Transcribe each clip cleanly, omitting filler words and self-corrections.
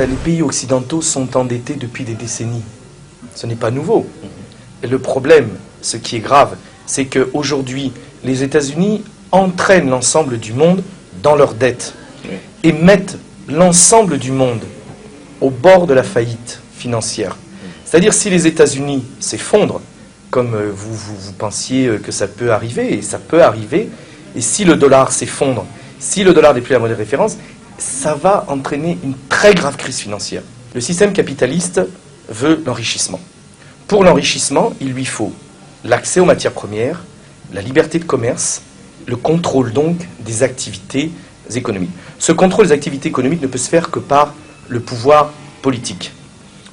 Les pays occidentaux sont endettés depuis des décennies. Ce n'est pas nouveau. Et le problème, ce qui est grave, c'est qu'aujourd'hui, les États-Unis entraînent l'ensemble du monde dans leurs dettes et mettent l'ensemble du monde au bord de la faillite financière. C'est-à-dire, si les États-Unis s'effondrent, comme vous pensiez que ça peut arriver, et ça peut arriver, et si le dollar s'effondre, si le dollar n'est plus la monnaie de référence, ça va entraîner une très grave crise financière. Le système capitaliste veut l'enrichissement. Pour l'enrichissement, il lui faut l'accès aux matières premières, la liberté de commerce, le contrôle donc des activités économiques. Ce contrôle des activités économiques ne peut se faire que par le pouvoir politique.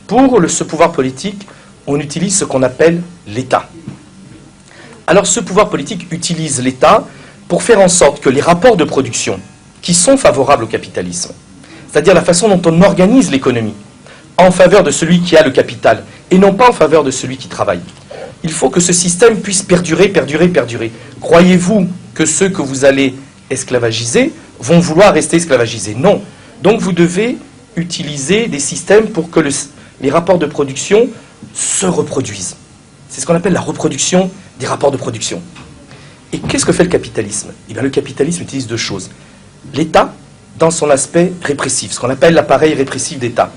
Pour ce pouvoir politique, on utilise ce qu'on appelle l'État. Alors ce pouvoir politique utilise l'État pour faire en sorte que les rapports de production qui sont favorables au capitalisme, c'est-à-dire la façon dont on organise l'économie, en faveur de celui qui a le capital, et non pas en faveur de celui qui travaille. Il faut que ce système puisse perdurer. Croyez-vous que ceux que vous allez esclavagiser vont vouloir rester esclavagisés? Non. Donc vous devez utiliser des systèmes pour que les rapports de production se reproduisent. C'est ce qu'on appelle la reproduction des rapports de production. Et qu'est-ce que fait le capitalisme? Eh bien, le capitalisme utilise deux choses. L'État, dans son aspect répressif, ce qu'on appelle l'appareil répressif d'État.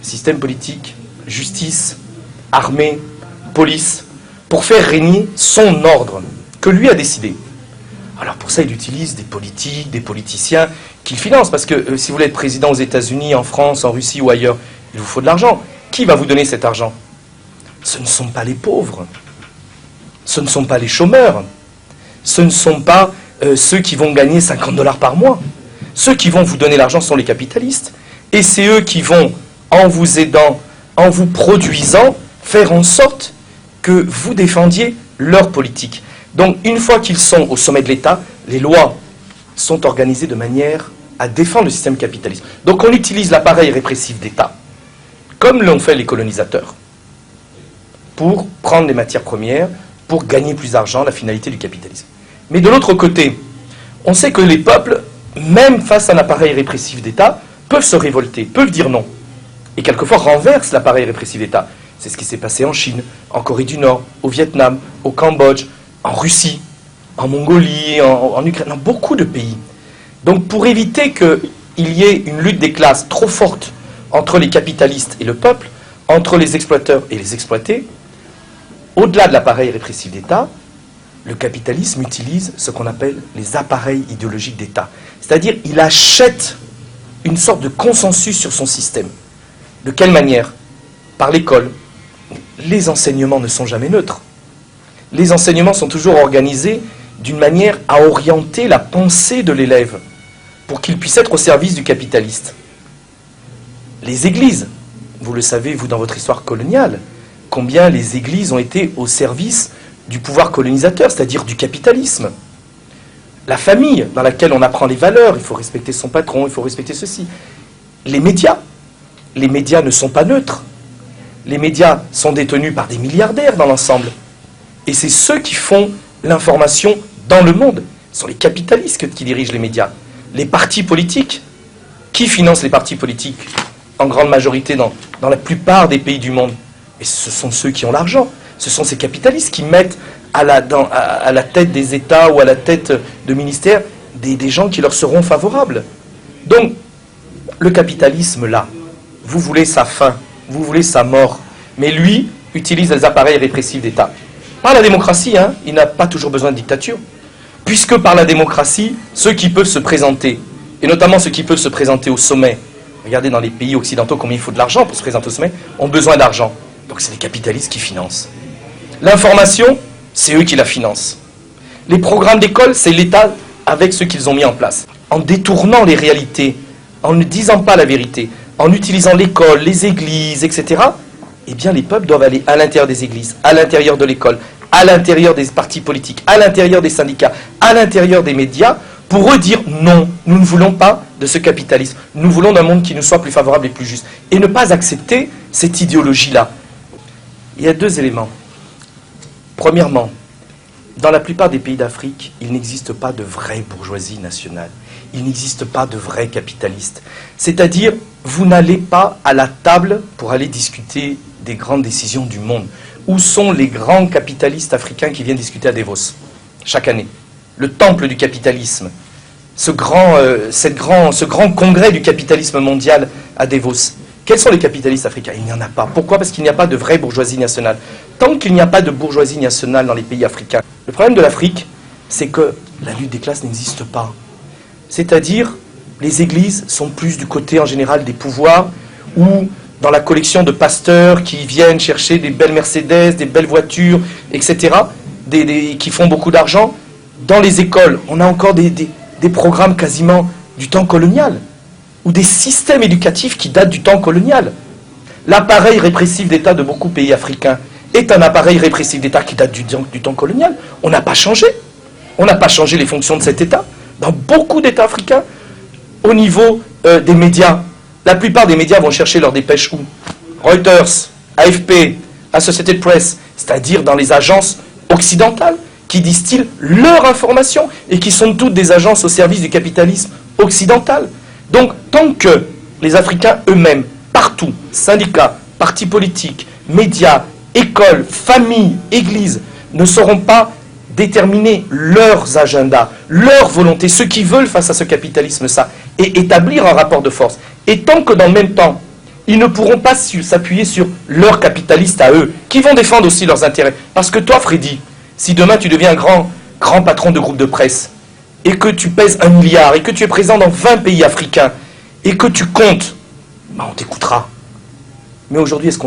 Système politique, justice, armée, police, pour faire régner son ordre, que lui a décidé. Alors pour ça, il utilise des politiques, des politiciens qu'il finance, parce que si vous voulez être président aux États-Unis, en France, en Russie ou ailleurs, il vous faut de l'argent. Qui va vous donner cet argent? Ce ne sont pas les pauvres, ce ne sont pas les chômeurs, ce ne sont pas ceux qui vont gagner 50 $ par mois. Ceux qui vont vous donner l'argent sont les capitalistes. Et c'est eux qui vont, en vous aidant, en vous produisant, faire en sorte que vous défendiez leur politique. Donc, une fois qu'ils sont au sommet de l'État, les lois sont organisées de manière à défendre le système capitaliste. Donc, on utilise l'appareil répressif d'État, comme l'ont fait les colonisateurs, pour prendre les matières premières, pour gagner plus d'argent, la finalité du capitalisme. Mais de l'autre côté, on sait que les peuples, même face à un appareil répressif d'État, peuvent se révolter, peuvent dire non. Et quelquefois renversent l'appareil répressif d'État. C'est ce qui s'est passé en Chine, en Corée du Nord, au Vietnam, au Cambodge, en Russie, en Mongolie, en Ukraine, dans beaucoup de pays. Donc pour éviter qu'il y ait une lutte des classes trop forte entre les capitalistes et le peuple, entre les exploiteurs et les exploités, au-delà de l'appareil répressif d'État, le capitalisme utilise ce qu'on appelle les appareils idéologiques d'État. C'est-à-dire il achète une sorte de consensus sur son système. De quelle manière? Par l'école. Les enseignements ne sont jamais neutres. Les enseignements sont toujours organisés d'une manière à orienter la pensée de l'élève pour qu'il puisse être au service du capitaliste. Les églises, vous le savez, vous, dans votre histoire coloniale, combien les églises ont été au service du pouvoir colonisateur, c'est-à-dire du capitalisme. La famille, dans laquelle on apprend les valeurs, il faut respecter son patron, il faut respecter ceci. Les médias ne sont pas neutres. Les médias sont détenus par des milliardaires dans l'ensemble. Et c'est ceux qui font l'information dans le monde. Ce sont les capitalistes qui dirigent les médias. Les partis politiques, qui financent les partis politiques en grande majorité dans la plupart des pays du monde? Et ce sont ceux qui ont l'argent. Ce sont ces capitalistes qui mettent à la tête des États ou à la tête de ministères des gens qui leur seront favorables. Donc, le capitalisme, là, vous voulez sa fin, vous voulez sa mort, mais lui utilise les appareils répressifs d'État. Par la démocratie, hein, il n'a pas toujours besoin de dictature, puisque par la démocratie, ceux qui peuvent se présenter, et notamment ceux qui peuvent se présenter au sommet, regardez dans les pays occidentaux combien il faut de l'argent pour se présenter au sommet, ont besoin d'argent. Donc c'est les capitalistes qui financent. L'information, c'est eux qui la financent. Les programmes d'école, c'est l'État avec ceux qu'ils ont mis en place. En détournant les réalités, en ne disant pas la vérité, en utilisant l'école, les églises, etc., eh bien les peuples doivent aller à l'intérieur des églises, à l'intérieur de l'école, à l'intérieur des partis politiques, à l'intérieur des syndicats, à l'intérieur des médias, pour eux dire non, nous ne voulons pas de ce capitalisme, nous voulons d'un monde qui nous soit plus favorable et plus juste. Et ne pas accepter cette idéologie-là. Il y a deux éléments. Premièrement, dans la plupart des pays d'Afrique, il n'existe pas de vraie bourgeoisie nationale. il n'existe pas de vrais capitalistes. C'est-à-dire, vous n'allez pas à la table pour aller discuter des grandes décisions du monde. Où sont les grands capitalistes africains qui viennent discuter à Davos chaque année? Le temple du capitalisme, ce grand congrès du capitalisme mondial à Davos. Quels sont les capitalistes africains? Il n'y en a pas. Pourquoi? Parce qu'il n'y a pas de vraie bourgeoisie nationale. Tant qu'il n'y a pas de bourgeoisie nationale dans les pays africains, le problème de l'Afrique, c'est que la lutte des classes n'existe pas. C'est-à-dire, les églises sont plus du côté en général des pouvoirs, ou dans la collection de pasteurs qui viennent chercher des belles Mercedes, des belles voitures, etc., qui font beaucoup d'argent. Dans les écoles, on a encore des programmes quasiment du temps colonial, ou des systèmes éducatifs qui datent du temps colonial. L'appareil répressif d'État de beaucoup de pays africains est un appareil répressif d'État qui date du temps colonial. On n'a pas changé. On n'a pas changé les fonctions de cet État. Dans beaucoup d'États africains, au niveau des médias, la plupart des médias vont chercher leurs dépêches où? Reuters, AFP, Associated Press, c'est-à-dire dans les agences occidentales qui distillent leur information et qui sont toutes des agences au service du capitalisme occidental. Donc, tant que les Africains eux-mêmes, partout, syndicats, partis politiques, médias, écoles, familles, églises, ne sauront pas déterminer leurs agendas, leurs volontés, ce qu'ils veulent face à ce capitalisme, ça, et établir un rapport de force. Et tant que dans le même temps, ils ne pourront pas s'appuyer sur leurs capitalistes à eux, qui vont défendre aussi leurs intérêts. Parce que toi, Freddy, si demain tu deviens un grand patron de groupe de presse, et que tu pèses 1 milliard, et que tu es présent dans 20 pays africains, et que tu comptes, on t'écoutera. Mais aujourd'hui, est-ce qu'on